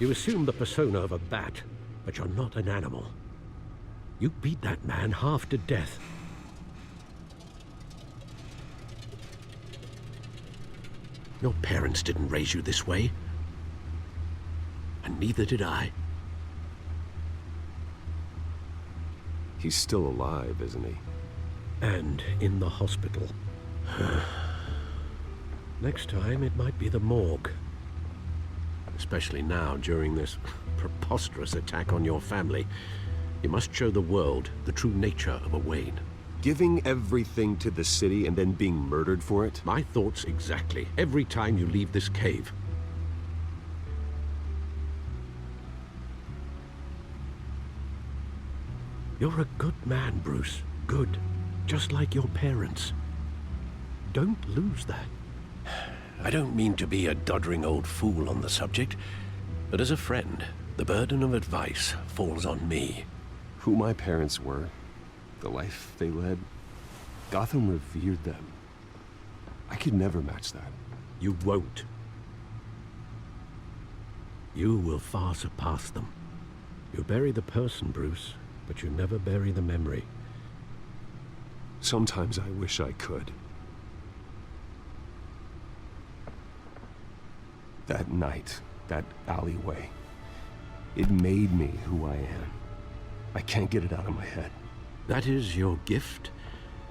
You assume the persona of a bat, but you're not an animal. You beat that man half to death. Your parents didn't raise you this way. And neither did I. He's still alive, isn't he? And in the hospital. Next time, it might be the morgue. Especially now, during this preposterous attack on your family. You must show the world the true nature of a Wayne. Giving everything to the city and then being murdered for it? My thoughts exactly. Every time you leave this cave. You're a good man, Bruce. Good. Just like your parents. Don't lose that. I don't mean to be a doddering old fool on the subject, but as a friend, the burden of advice falls on me. Who my parents were, the life they led, Gotham revered them. I could never match that. You won't. You will far surpass them. You bury the person, Bruce, but you never bury the memory. Sometimes I wish I could. That night, that alleyway, it made me who I am. I can't get it out of my head. That is your gift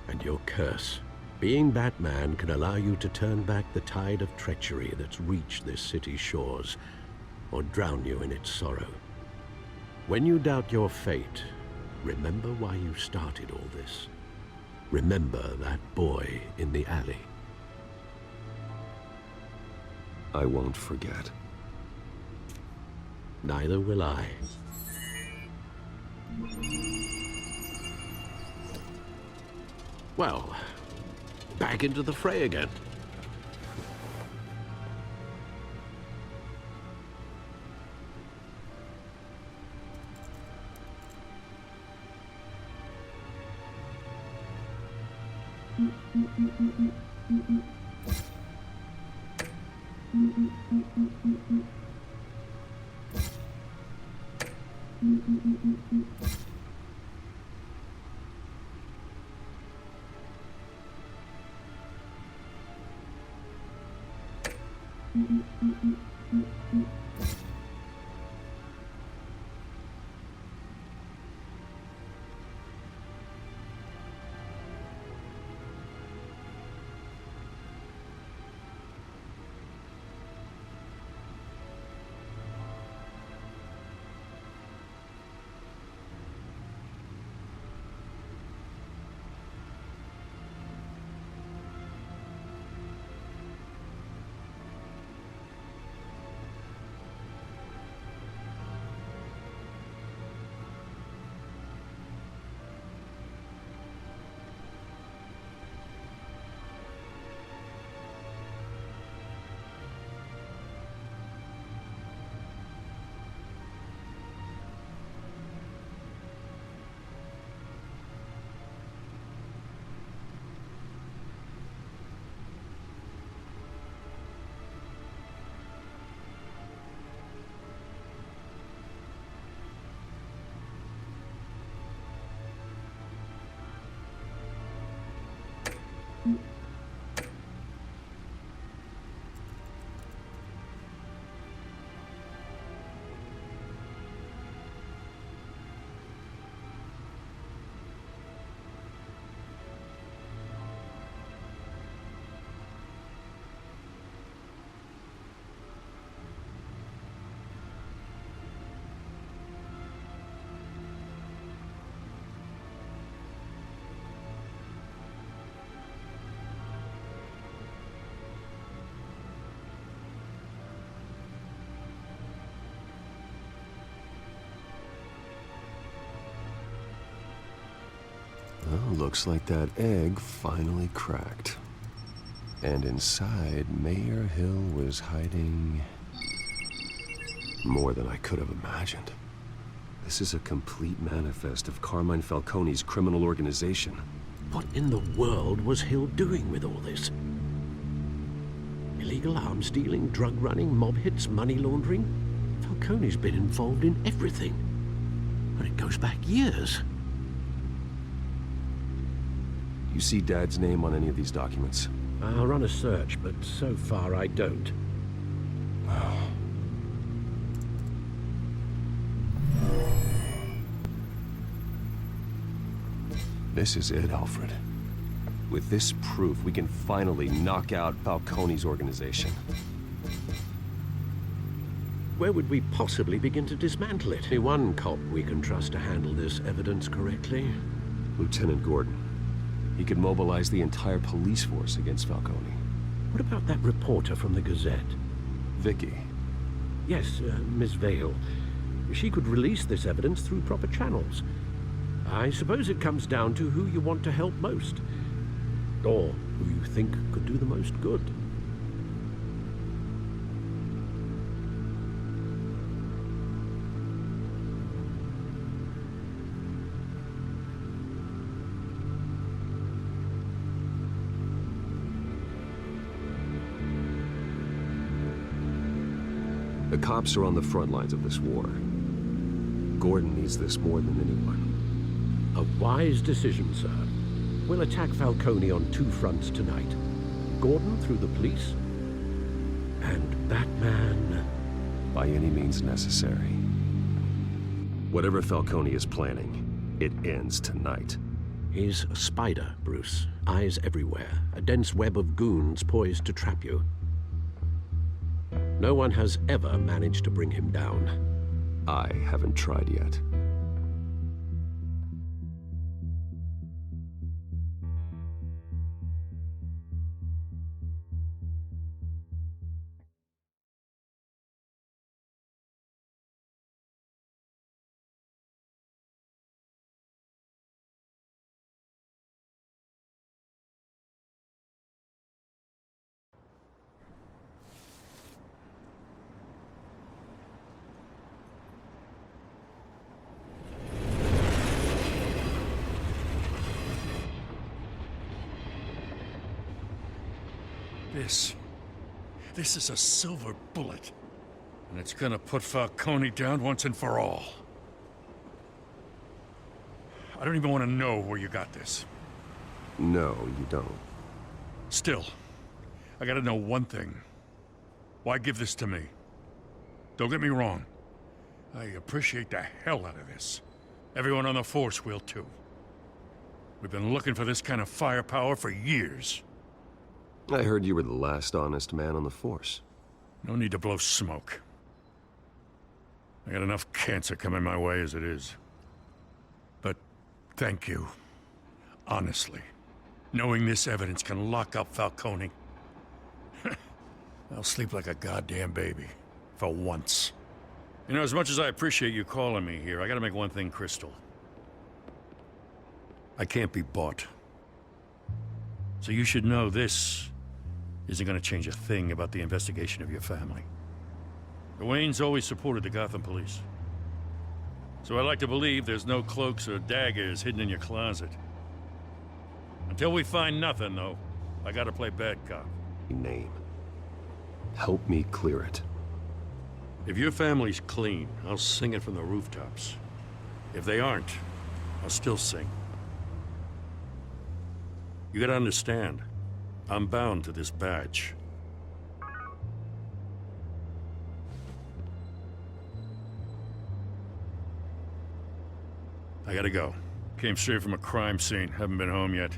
and your curse. Being Batman can allow you to turn back the tide of treachery that's reached this city's shores, or drown you in its sorrow. When you doubt your fate, remember why you started all this. Remember that boy in the alley. I won't forget. Neither will I. Well, back into the fray again. Well, looks like that egg finally cracked. And inside, Mayor Hill was hiding more than I could have imagined. This is a complete manifest of Carmine Falcone's criminal organization. What in the world was Hill doing with all this? Illegal arms dealing, drug running, mob hits, money laundering? Falcone's been involved in everything. And it goes back years. You see Dad's name on any of these documents? I'll run a search, but so far I don't. This is it, Alfred. With this proof, we can finally knock out Falcone's organization. Where would we possibly begin to dismantle it? Only one cop we can trust to handle this evidence correctly. Lieutenant Gordon. He could mobilize the entire police force against Falcone. What about that reporter from the Gazette? Vicky. Yes, Miss Vale. She could release this evidence through proper channels. I suppose it comes down to who you want to help most. Or who you think could do the most good. The cops are on the front lines of this war. Gordon needs this more than anyone. A wise decision, sir. We'll attack Falcone on two fronts tonight. Gordon through the police, and Batman... by any means necessary. Whatever Falcone is planning, it ends tonight. He's a spider, Bruce. Eyes everywhere. A dense web of goons poised to trap you. No one has ever managed to bring him down. I haven't tried yet. This is a silver bullet. And it's gonna put Falcone down once and for all. I don't even want to know where you got this. No, you don't. Still, I gotta know one thing. Why give this to me? Don't get me wrong. I appreciate the hell out of this. Everyone on the force will too. We've been looking for this kind of firepower for years. I heard you were the last honest man on the force. No need to blow smoke. I got enough cancer coming my way as it is. But thank you. Honestly. Knowing this evidence can lock up Falcone. I'll sleep like a goddamn baby. For once. You know, as much as I appreciate you calling me here, I gotta make one thing crystal. I can't be bought. So you should know this isn't gonna change a thing about the investigation of your family. The Waynes always supported the Gotham police. So I like to believe there's no cloaks or daggers hidden in your closet. Until we find nothing, though, I gotta play bad cop. Name. Help me clear it. If your family's clean, I'll sing it from the rooftops. If they aren't, I'll still sing. You gotta understand, I'm bound to this badge. I gotta go. Came straight from a crime scene, haven't been home yet.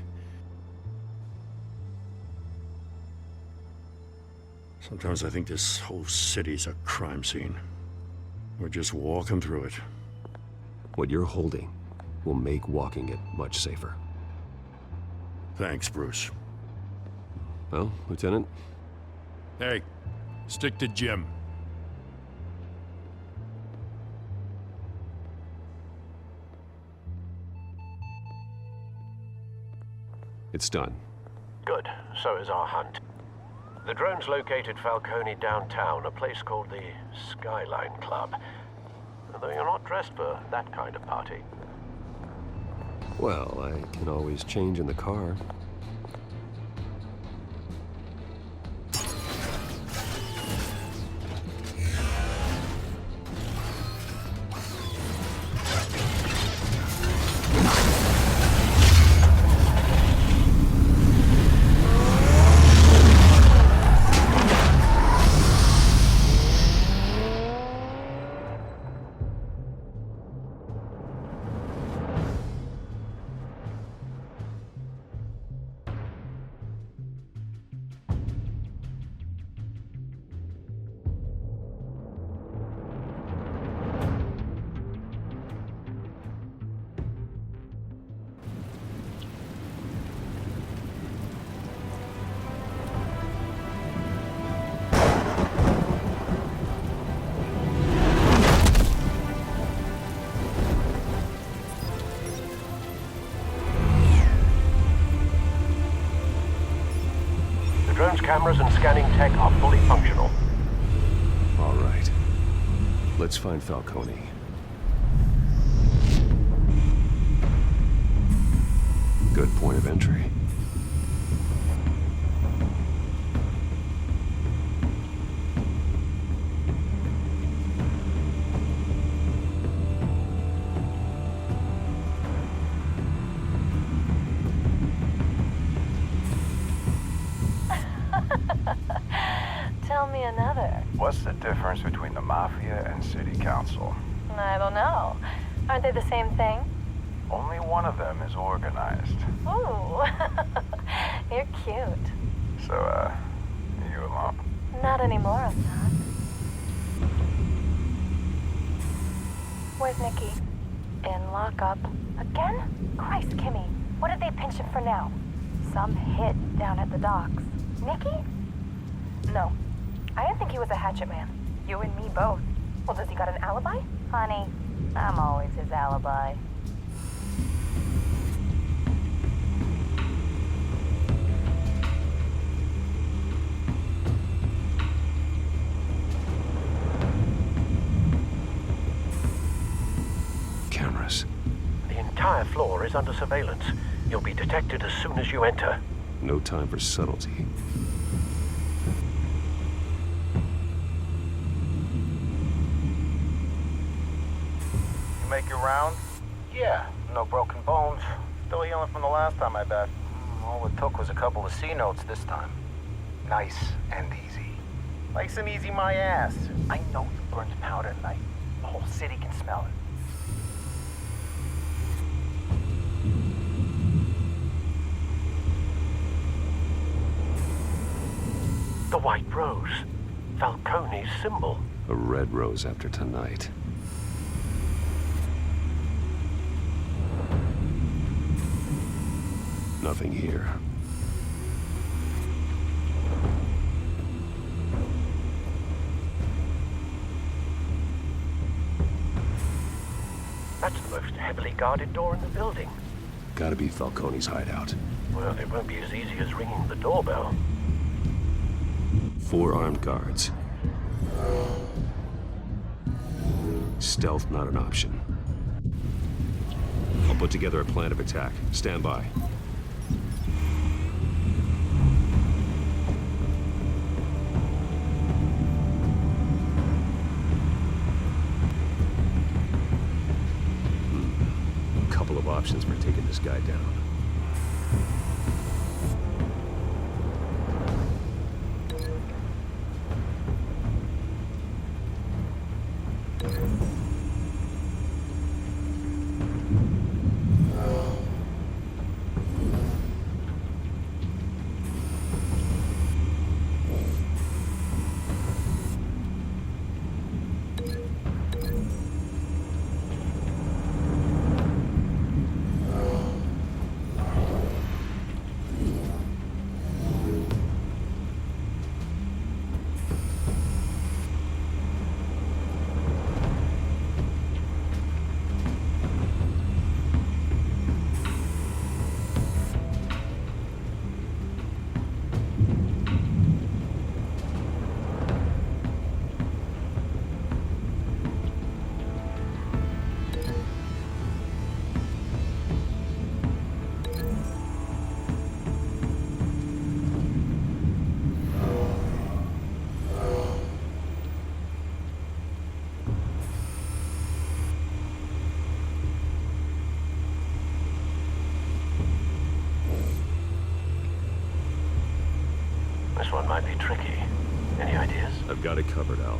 Sometimes I think this whole city's a crime scene. We're just walking through it. What you're holding will make walking it much safer. Thanks, Bruce. Well, Lieutenant? Hey, stick to Jim. It's done. Good. So is our hunt. The drones located Falcone downtown, a place called the Skyline Club. Though you're not dressed for that kind of party. Well, I can always change in the car. cameras and scanning tech are fully functional. All right. Let's find Falcone. Good point of entry. Tell me another. What's the difference between the Mafia and City Council? I don't know. Aren't they the same thing? Only one of them is organized. Ooh, you're cute. So, you alone? Not anymore, I'm not. Where's Nikki? In lockup. Again? Christ, Kimmy. What did they pinch him for now? Some hit down at the docks. Nikki? No. I didn't think he was a hatchet man. You and me both. Well, does he got an alibi? Honey, I'm always his alibi. Cameras. The entire floor is under surveillance. You'll be detected as soon as you enter. No time for subtlety. Make your round? Yeah, no broken bones. Still healing from the last time, I bet. All it took was a couple of C notes this time. Nice and easy. Nice and easy my ass. I know you burned powder tonight. The whole city can smell it. The white rose. Falcone's symbol. A red rose after tonight. Nothing here. That's the most heavily guarded door in the building. Gotta be Falcone's hideout. Well, it won't be as easy as ringing the doorbell. 4 armed guards. Stealth not an option. I'll put together a plan of attack. Stand by. Couple of options for taking this guy down. This one might be tricky. Any ideas? I've got it covered, Al.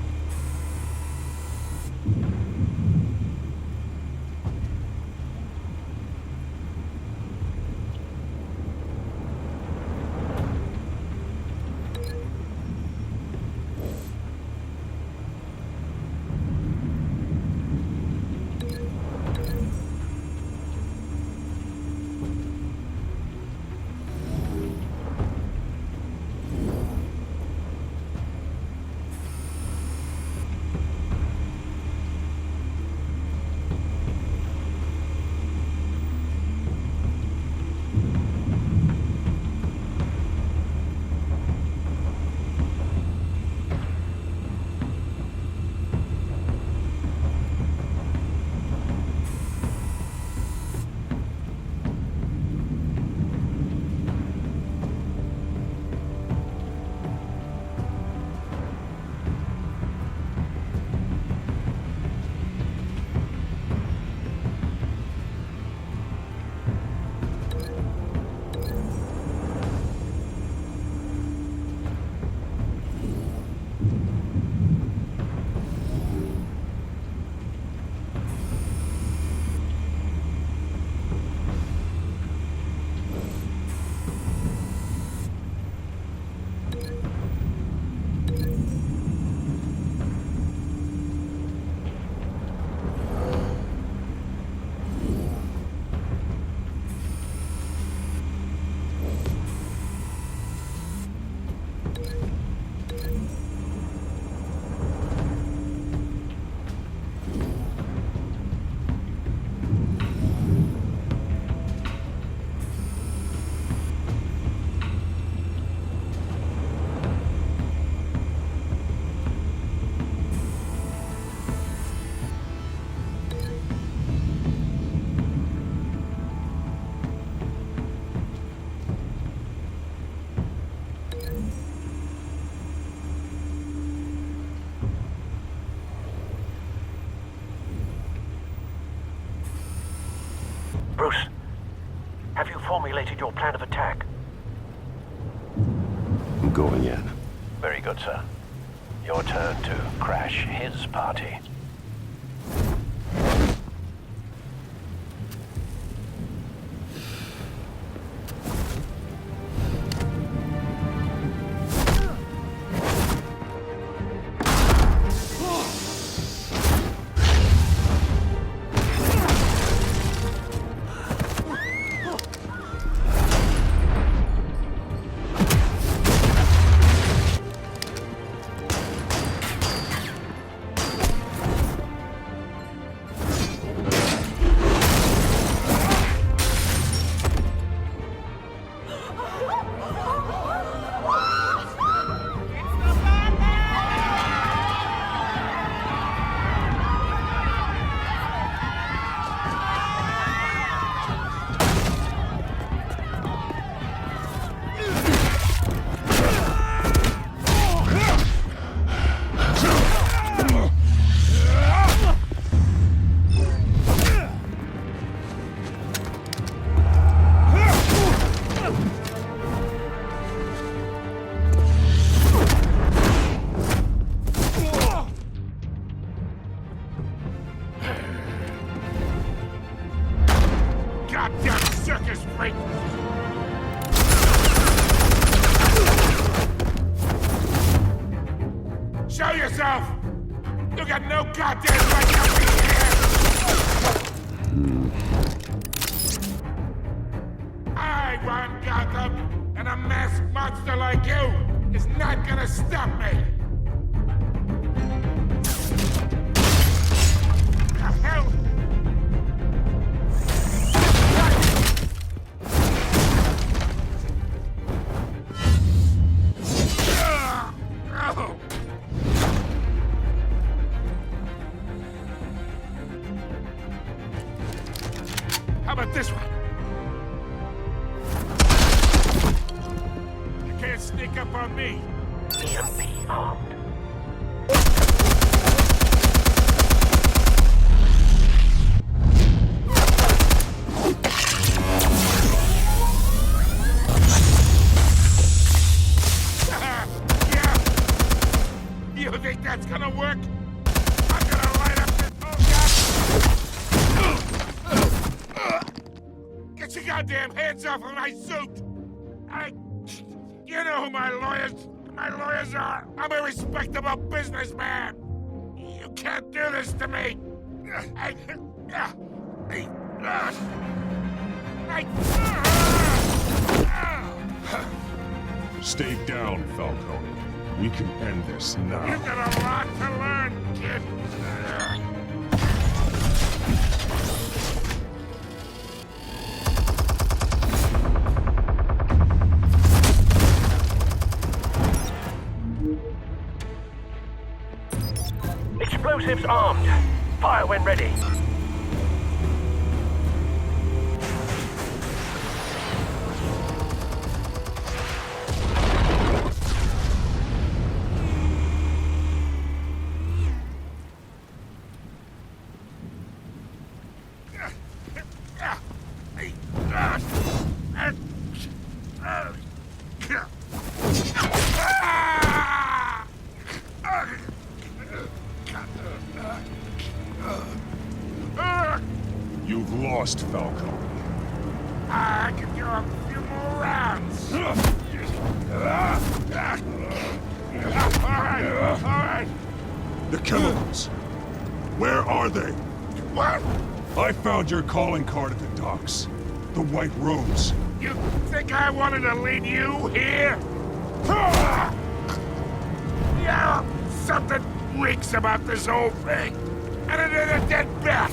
formulated your plan of attack? I'm going in. Very good, sir. Your turn to crash his party. Show yourself! You got no goddamn right to be here! I run Gotham, and a masked monster like you is not gonna stop me! The hell? How about this one? You can't sneak up on me. EMP armed. Yeah. You think that's gonna work? I'm gonna light up this... Oh, God! Get your goddamn hands off of my suit! You know who my lawyers are! I'm a respectable businessman! You can't do this to me! Stay down, Falcone. We can end this now. You've got a lot to learn, kid! Explosives armed. Fire when ready. You've lost, Falcone. I can go a few more rounds. All right. The chemicals. Where are they? What? I found your calling card at the docks. The White Rose. You think I wanted to lead you here? Yeah, something reeks about this whole thing. And it is a dead bat.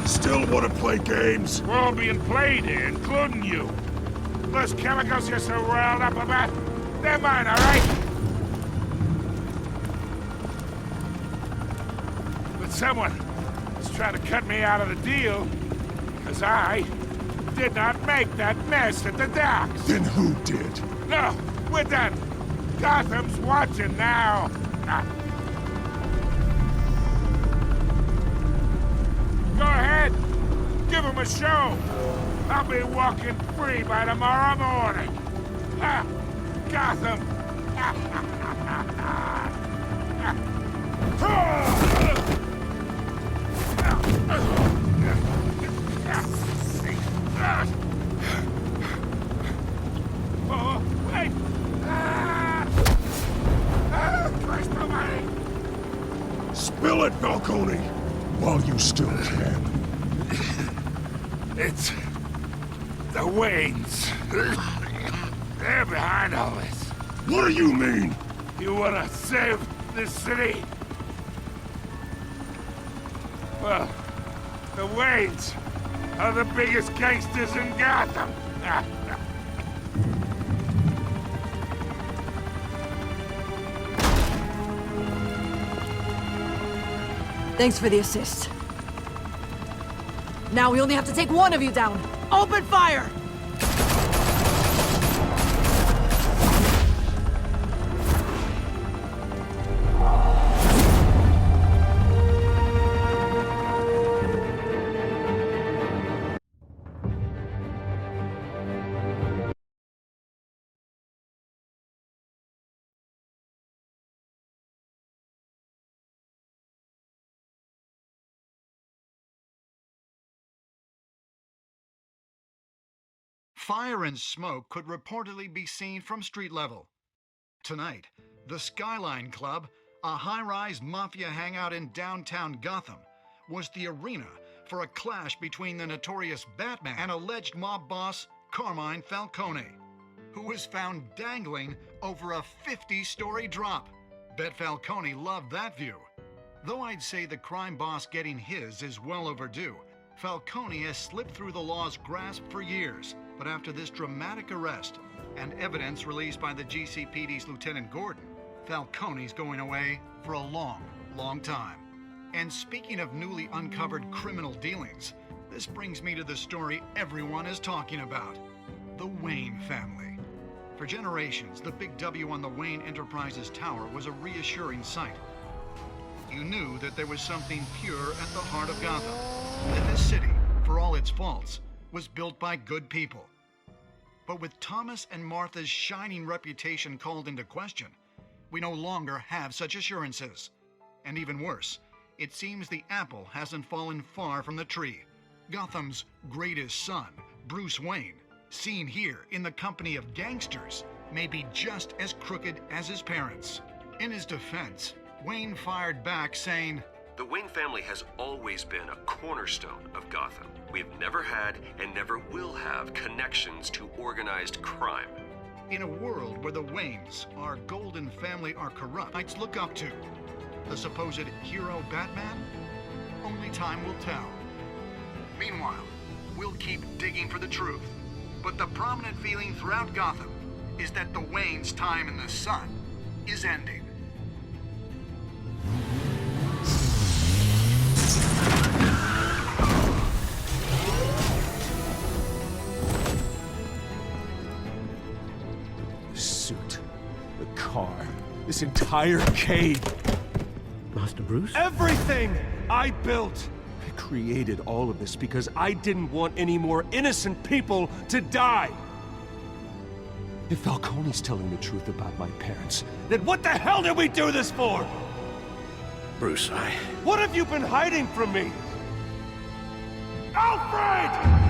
Still want to play games? We're all being played here, including you. Those chemicals you're so riled up about, they're mine, all right? But someone is trying to cut me out of the deal, because I did not make that mess at the docks. Then who did? No, we're done. Gotham's watching now. ahead. Give him a show. I'll be walking free by tomorrow morning. Ha! Gotham. Oh, wait! Christ almighty! Spill it, Falcone, while you still can. It's the Waynes. They're behind all this. What do you mean? You wanna save this city? Well, the Waynes are the biggest gangsters in Gotham. Thanks for the assist. Now we only have to take one of you down. Open fire! Fire and smoke could reportedly be seen from street level. Tonight, the Skyline Club, a high-rise mafia hangout in downtown Gotham, was the arena for a clash between the notorious Batman and alleged mob boss Carmine Falcone, who was found dangling over a 50-story drop. Bet Falcone loved that view. Though I'd say the crime boss getting his is well overdue, Falcone has slipped through the law's grasp for years. But after this dramatic arrest and evidence released by the GCPD's Lieutenant Gordon, Falcone's going away for a long, long time. And speaking of newly uncovered criminal dealings, this brings me to the story everyone is talking about: the Wayne family. For generations, the big W on the Wayne Enterprises tower was a reassuring sight. You knew that there was something pure at the heart of Gotham, that this city, for all its faults, was built by good people. But with Thomas and Martha's shining reputation called into question, we no longer have such assurances. And even worse, it seems the apple hasn't fallen far from the tree. Gotham's greatest son, Bruce Wayne, seen here in the company of gangsters, may be just as crooked as his parents. In his defense, Wayne fired back saying, The Wayne family has always been a cornerstone of Gotham. We've never had and never will have connections to organized crime. In a world where the Waynes, our golden family, are corrupt, knights look up to the supposed hero Batman? Only time will tell. Meanwhile, we'll keep digging for the truth. But the prominent feeling throughout Gotham is that the Waynes' time in the sun is ending. This entire cave. Master Bruce? Everything I built. I created all of this because I didn't want any more innocent people to die. If Falcone's telling the truth about my parents, then what the hell did we do this for? Bruce, What have you been hiding from me? Alfred!